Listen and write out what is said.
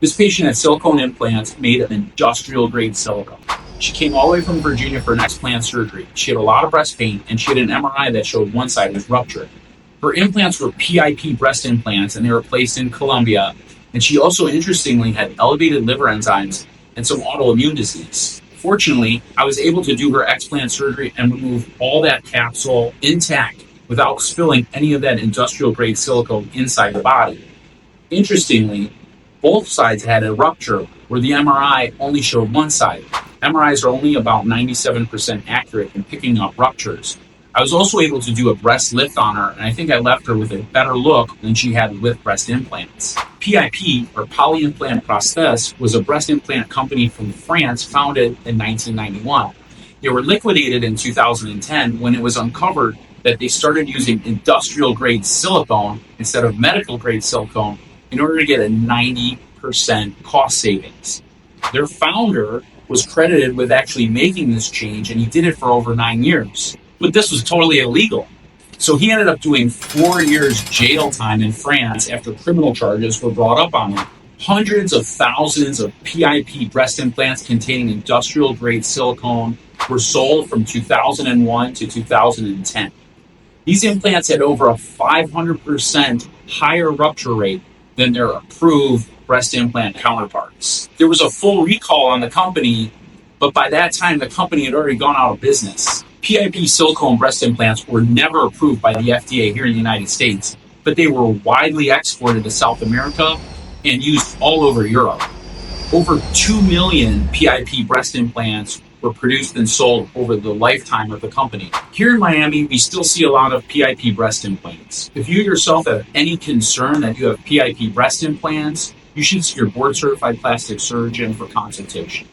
This patient had silicone implants made of industrial grade silicone. She came all the way from Virginia for an explant surgery. She had a lot of breast pain, and she had an MRI that showed one side was ruptured. Her implants were PIP breast implants, and they were placed in Colombia. And she also, interestingly, had elevated liver enzymes and some autoimmune disease. Fortunately, I was able to do her explant surgery and remove all that capsule intact without spilling any of that industrial grade silicone inside the body. Interestingly, both sides had a rupture where the MRI only showed one side. MRIs are only about 97% accurate in picking up ruptures. I was also able to do a breast lift on her, and I think I left her with a better look than she had with breast implants. PIP, or Polyimplant Prosthèse, was a breast implant company from France founded in 1991. They were liquidated in 2010 when it was uncovered that they started using industrial-grade silicone instead of medical-grade silicone in order to get a 90% cost savings. Their founder was credited with actually making this change, and he did it for over 9 years. But this was totally illegal. So he ended up doing 4 years jail time in France after criminal charges were brought up on him. Hundreds of thousands of PIP breast implants containing industrial-grade silicone were sold from 2001 to 2010. These implants had over a 500% higher rupture rate than their approved breast implant counterparts. There was a full recall on the company, but by that time, the company had already gone out of business. PIP silicone breast implants were never approved by the FDA here in the United States, but they were widely exported to South America and used all over Europe. Over 2 million PIP breast implants were produced and sold over the lifetime of the company. Here in Miami, we still see a lot of PIP breast implants. If you yourself have any concern that you have PIP breast implants, you should see your board-certified plastic surgeon for consultation.